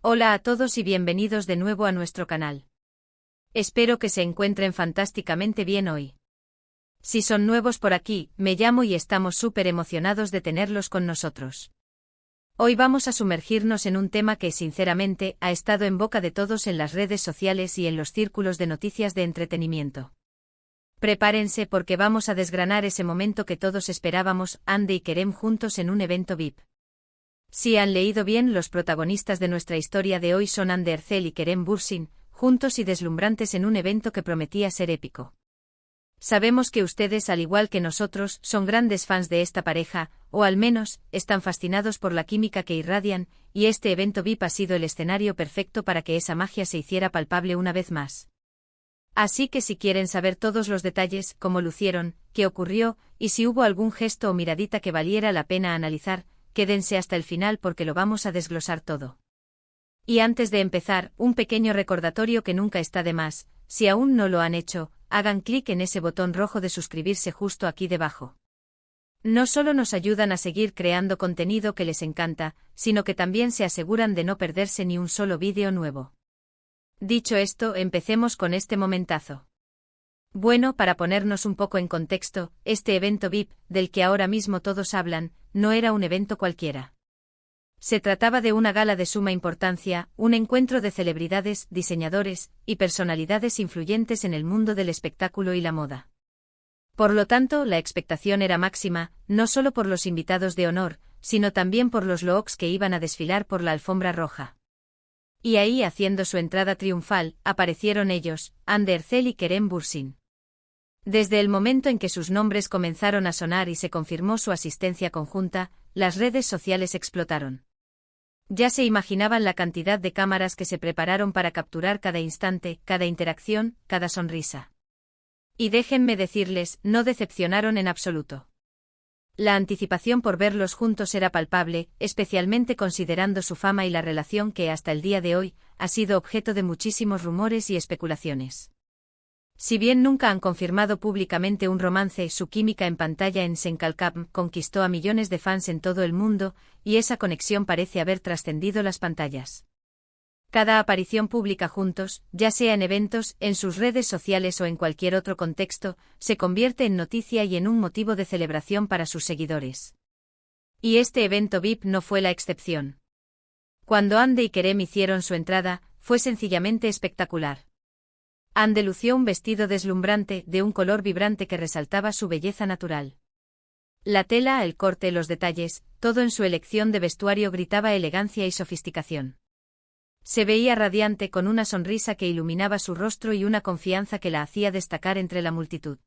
Hola a todos y bienvenidos de nuevo a nuestro canal. Espero que se encuentren fantásticamente bien hoy. Si son nuevos por aquí, me llamo y estamos súper emocionados de tenerlos con nosotros. Hoy vamos a sumergirnos en un tema que, sinceramente, ha estado en boca de todos en las redes sociales y en los círculos de noticias de entretenimiento. Prepárense porque vamos a desgranar ese momento que todos esperábamos, Ande y Kerem juntos en un evento VIP. Si han leído bien, los protagonistas de nuestra historia de hoy son Hande Erçel y Kerem Bürsin, juntos y deslumbrantes en un evento que prometía ser épico. Sabemos que ustedes, al igual que nosotros, son grandes fans de esta pareja, o al menos, están fascinados por la química que irradian, y este evento VIP ha sido el escenario perfecto para que esa magia se hiciera palpable una vez más. Así que si quieren saber todos los detalles, cómo lucieron, qué ocurrió, y si hubo algún gesto o miradita que valiera la pena analizar, quédense hasta el final porque lo vamos a desglosar todo. Y antes de empezar, un pequeño recordatorio que nunca está de más: si aún no lo han hecho, hagan clic en ese botón rojo de suscribirse justo aquí debajo. No solo nos ayudan a seguir creando contenido que les encanta, sino que también se aseguran de no perderse ni un solo vídeo nuevo. Dicho esto, empecemos con este momentazo. Bueno, para ponernos un poco en contexto, este evento VIP, del que ahora mismo todos hablan, no era un evento cualquiera. Se trataba de una gala de suma importancia, un encuentro de celebridades, diseñadores y personalidades influyentes en el mundo del espectáculo y la moda. Por lo tanto, la expectación era máxima, no solo por los invitados de honor, sino también por los looks que iban a desfilar por la alfombra roja. Y ahí, haciendo su entrada triunfal, aparecieron ellos, Hande Erçel y Kerem Bürsin. Desde el momento en que sus nombres comenzaron a sonar y se confirmó su asistencia conjunta, las redes sociales explotaron. Ya se imaginaban la cantidad de cámaras que se prepararon para capturar cada instante, cada interacción, cada sonrisa. Y déjenme decirles, no decepcionaron en absoluto. La anticipación por verlos juntos era palpable, especialmente considerando su fama y la relación que hasta el día de hoy ha sido objeto de muchísimos rumores y especulaciones. Si bien nunca han confirmado públicamente un romance, su química en pantalla en Senkalkam conquistó a millones de fans en todo el mundo, y esa conexión parece haber trascendido las pantallas. Cada aparición pública juntos, ya sea en eventos, en sus redes sociales o en cualquier otro contexto, se convierte en noticia y en un motivo de celebración para sus seguidores. Y este evento VIP no fue la excepción. Cuando Hande y Kerem hicieron su entrada, fue sencillamente espectacular. Hande lució un vestido deslumbrante, de un color vibrante que resaltaba su belleza natural. La tela, el corte, los detalles, todo en su elección de vestuario gritaba elegancia y sofisticación. Se veía radiante, con una sonrisa que iluminaba su rostro y una confianza que la hacía destacar entre la multitud.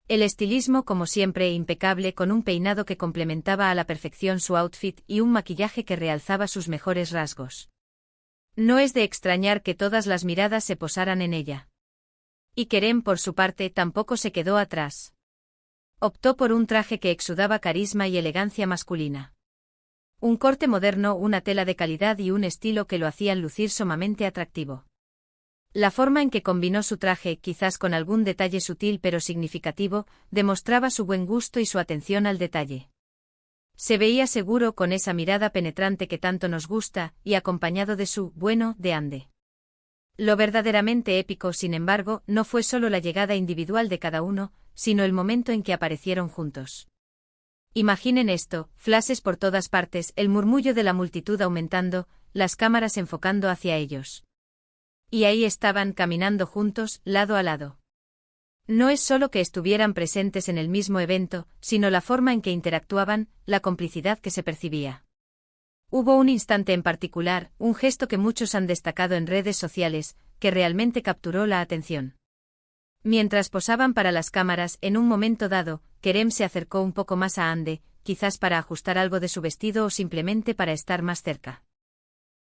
El estilismo, como siempre, impecable, con un peinado que complementaba a la perfección su outfit y un maquillaje que realzaba sus mejores rasgos. No es de extrañar que todas las miradas se posaran en ella. Y Kerem, por su parte, tampoco se quedó atrás. Optó por un traje que exudaba carisma y elegancia masculina. Un corte moderno, una tela de calidad y un estilo que lo hacían lucir sumamente atractivo. La forma en que combinó su traje, quizás con algún detalle sutil pero significativo, demostraba su buen gusto y su atención al detalle. Se veía seguro, con esa mirada penetrante que tanto nos gusta, y acompañado de su bueno de Hande. Lo verdaderamente épico, sin embargo, no fue solo la llegada individual de cada uno, sino el momento en que aparecieron juntos. Imaginen esto: flashes por todas partes, el murmullo de la multitud aumentando, las cámaras enfocando hacia ellos. Y ahí estaban, caminando juntos, lado a lado. No es solo que estuvieran presentes en el mismo evento, sino la forma en que interactuaban, la complicidad que se percibía. Hubo un instante en particular, un gesto que muchos han destacado en redes sociales, que realmente capturó la atención. Mientras posaban para las cámaras, en un momento dado, Kerem se acercó un poco más a Hande, quizás para ajustar algo de su vestido o simplemente para estar más cerca.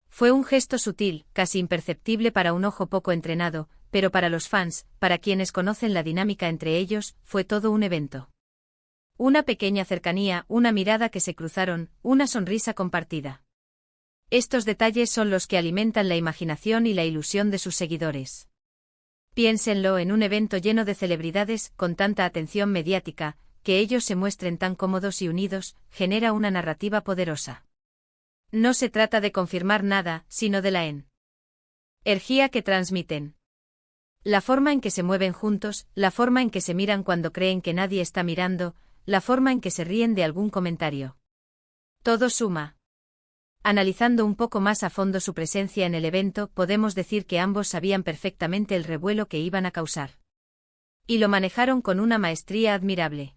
Fue un gesto sutil, casi imperceptible para un ojo poco entrenado, pero para los fans, para quienes conocen la dinámica entre ellos, fue todo un evento. Una pequeña cercanía, una mirada que se cruzaron, una sonrisa compartida. Estos detalles son los que alimentan la imaginación y la ilusión de sus seguidores. Piénsenlo: en un evento lleno de celebridades, con tanta atención mediática, que ellos se muestren tan cómodos y unidos, genera una narrativa poderosa. No se trata de confirmar nada, sino de la energía que transmiten. La forma en que se mueven juntos, la forma en que se miran cuando creen que nadie está mirando, la forma en que se ríen de algún comentario. Todo suma. Analizando un poco más a fondo su presencia en el evento, podemos decir que ambos sabían perfectamente el revuelo que iban a causar. Y lo manejaron con una maestría admirable.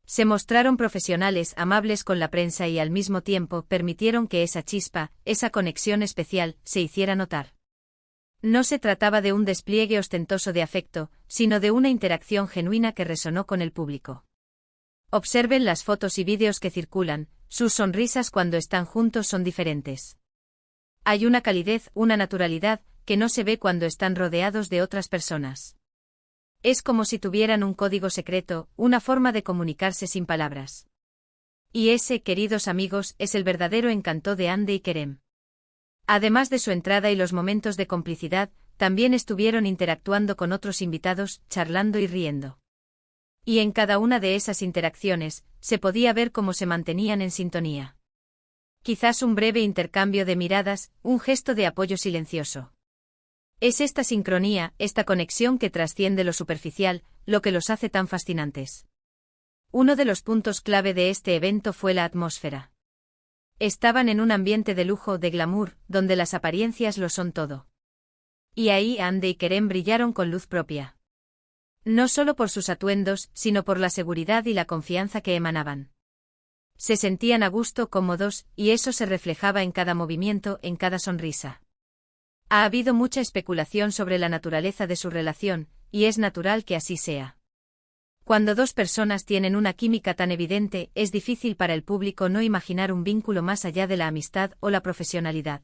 Se mostraron profesionales, amables con la prensa y al mismo tiempo permitieron que esa chispa, esa conexión especial, se hiciera notar. No se trataba de un despliegue ostentoso de afecto, sino de una interacción genuina que resonó con el público. Observen las fotos y vídeos que circulan, sus sonrisas cuando están juntos son diferentes. Hay una calidez, una naturalidad, que no se ve cuando están rodeados de otras personas. Es como si tuvieran un código secreto, una forma de comunicarse sin palabras. Y ese, queridos amigos, es el verdadero encanto de Hande y Kerem. Además de su entrada y los momentos de complicidad, también estuvieron interactuando con otros invitados, charlando y riendo. Y en cada una de esas interacciones, se podía ver cómo se mantenían en sintonía. Quizás un breve intercambio de miradas, un gesto de apoyo silencioso. Es esta sincronía, esta conexión que trasciende lo superficial, lo que los hace tan fascinantes. Uno de los puntos clave de este evento fue la atmósfera. Estaban en un ambiente de lujo, de glamour, donde las apariencias lo son todo. Y ahí Hande y Kerem brillaron con luz propia. No solo por sus atuendos, sino por la seguridad y la confianza que emanaban. Se sentían a gusto, cómodos, y eso se reflejaba en cada movimiento, en cada sonrisa. Ha habido mucha especulación sobre la naturaleza de su relación, y es natural que así sea. Cuando dos personas tienen una química tan evidente, es difícil para el público no imaginar un vínculo más allá de la amistad o la profesionalidad.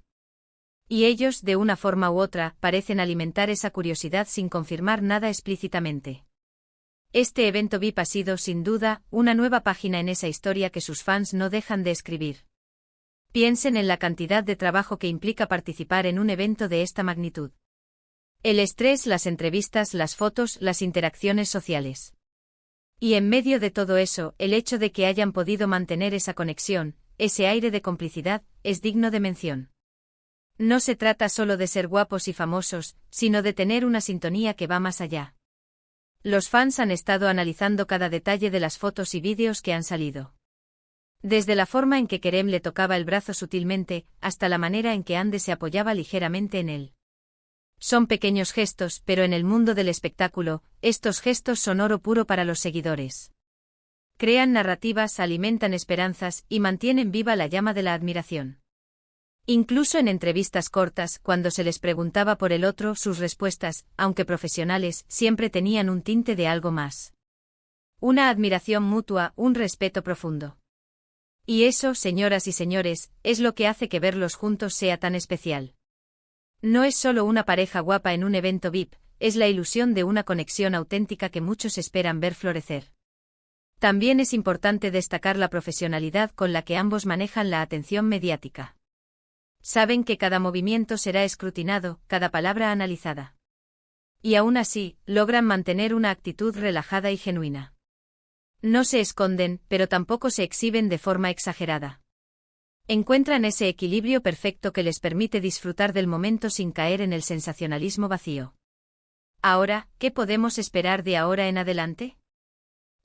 Y ellos, de una forma u otra, parecen alimentar esa curiosidad sin confirmar nada explícitamente. Este evento VIP ha sido, sin duda, una nueva página en esa historia que sus fans no dejan de escribir. Piensen en la cantidad de trabajo que implica participar en un evento de esta magnitud. El estrés, las entrevistas, las fotos, las interacciones sociales. Y en medio de todo eso, el hecho de que hayan podido mantener esa conexión, ese aire de complicidad, es digno de mención. No se trata solo de ser guapos y famosos, sino de tener una sintonía que va más allá. Los fans han estado analizando cada detalle de las fotos y vídeos que han salido. Desde la forma en que Kerem le tocaba el brazo sutilmente, hasta la manera en que Hande se apoyaba ligeramente en él. Son pequeños gestos, pero en el mundo del espectáculo, estos gestos son oro puro para los seguidores. Crean narrativas, alimentan esperanzas y mantienen viva la llama de la admiración. Incluso en entrevistas cortas, cuando se les preguntaba por el otro, sus respuestas, aunque profesionales, siempre tenían un tinte de algo más. Una admiración mutua, un respeto profundo. Y eso, señoras y señores, es lo que hace que verlos juntos sea tan especial. No es solo una pareja guapa en un evento VIP, es la ilusión de una conexión auténtica que muchos esperan ver florecer. También es importante destacar la profesionalidad con la que ambos manejan la atención mediática. Saben que cada movimiento será escrutinado, cada palabra analizada. Y aún así, logran mantener una actitud relajada y genuina. No se esconden, pero tampoco se exhiben de forma exagerada. Encuentran ese equilibrio perfecto que les permite disfrutar del momento sin caer en el sensacionalismo vacío. Ahora, ¿qué podemos esperar de ahora en adelante?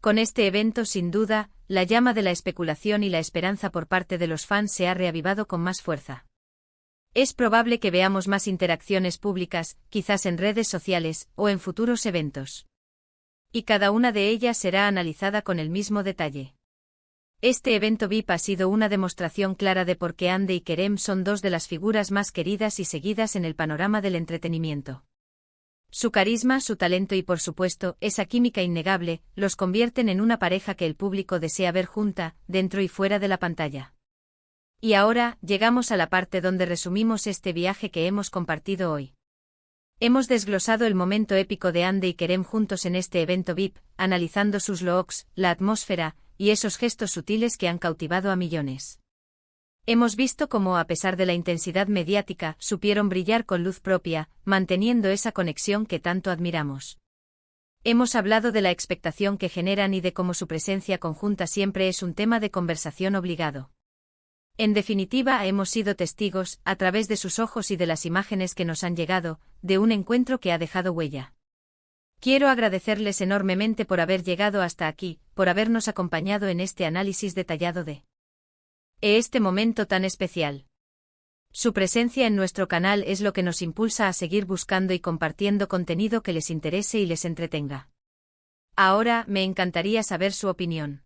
Con este evento, sin duda, la llama de la especulación y la esperanza por parte de los fans se ha reavivado con más fuerza. Es probable que veamos más interacciones públicas, quizás en redes sociales, o en futuros eventos. Y cada una de ellas será analizada con el mismo detalle. Este evento VIP ha sido una demostración clara de por qué Hande y Kerem son dos de las figuras más queridas y seguidas en el panorama del entretenimiento. Su carisma, su talento y por supuesto, esa química innegable, los convierten en una pareja que el público desea ver junta, dentro y fuera de la pantalla. Y ahora, llegamos a la parte donde resumimos este viaje que hemos compartido hoy. Hemos desglosado el momento épico de Hande y Kerem juntos en este evento VIP, analizando sus looks, la atmósfera, y esos gestos sutiles que han cautivado a millones. Hemos visto cómo, a pesar de la intensidad mediática, supieron brillar con luz propia, manteniendo esa conexión que tanto admiramos. Hemos hablado de la expectación que generan y de cómo su presencia conjunta siempre es un tema de conversación obligado. En definitiva, hemos sido testigos, a través de sus ojos y de las imágenes que nos han llegado, de un encuentro que ha dejado huella. Quiero agradecerles enormemente por haber llegado hasta aquí, por habernos acompañado en este análisis detallado de este momento tan especial. Su presencia en nuestro canal es lo que nos impulsa a seguir buscando y compartiendo contenido que les interese y les entretenga. Ahora, me encantaría saber su opinión.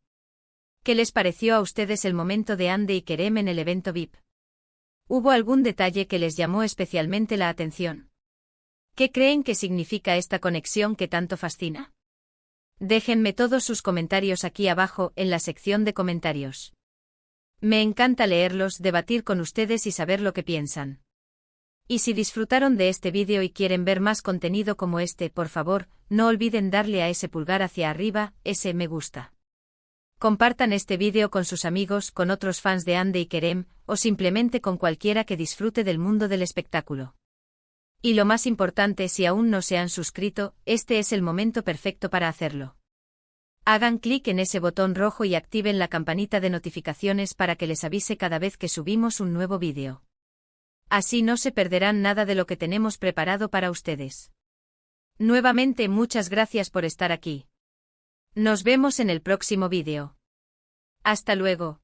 ¿Qué les pareció a ustedes el momento de Hande y Kerem en el evento VIP? ¿Hubo algún detalle que les llamó especialmente la atención? ¿Qué creen que significa esta conexión que tanto fascina? Déjenme todos sus comentarios aquí abajo, en la sección de comentarios. Me encanta leerlos, debatir con ustedes y saber lo que piensan. Y si disfrutaron de este vídeo y quieren ver más contenido como este, por favor, no olviden darle a ese pulgar hacia arriba, ese me gusta. Compartan este vídeo con sus amigos, con otros fans de Hande y Kerem, o simplemente con cualquiera que disfrute del mundo del espectáculo. Y lo más importante, si aún no se han suscrito, este es el momento perfecto para hacerlo. Hagan clic en ese botón rojo y activen la campanita de notificaciones para que les avise cada vez que subimos un nuevo vídeo. Así no se perderán nada de lo que tenemos preparado para ustedes. Nuevamente muchas gracias por estar aquí. Nos vemos en el próximo vídeo. Hasta luego.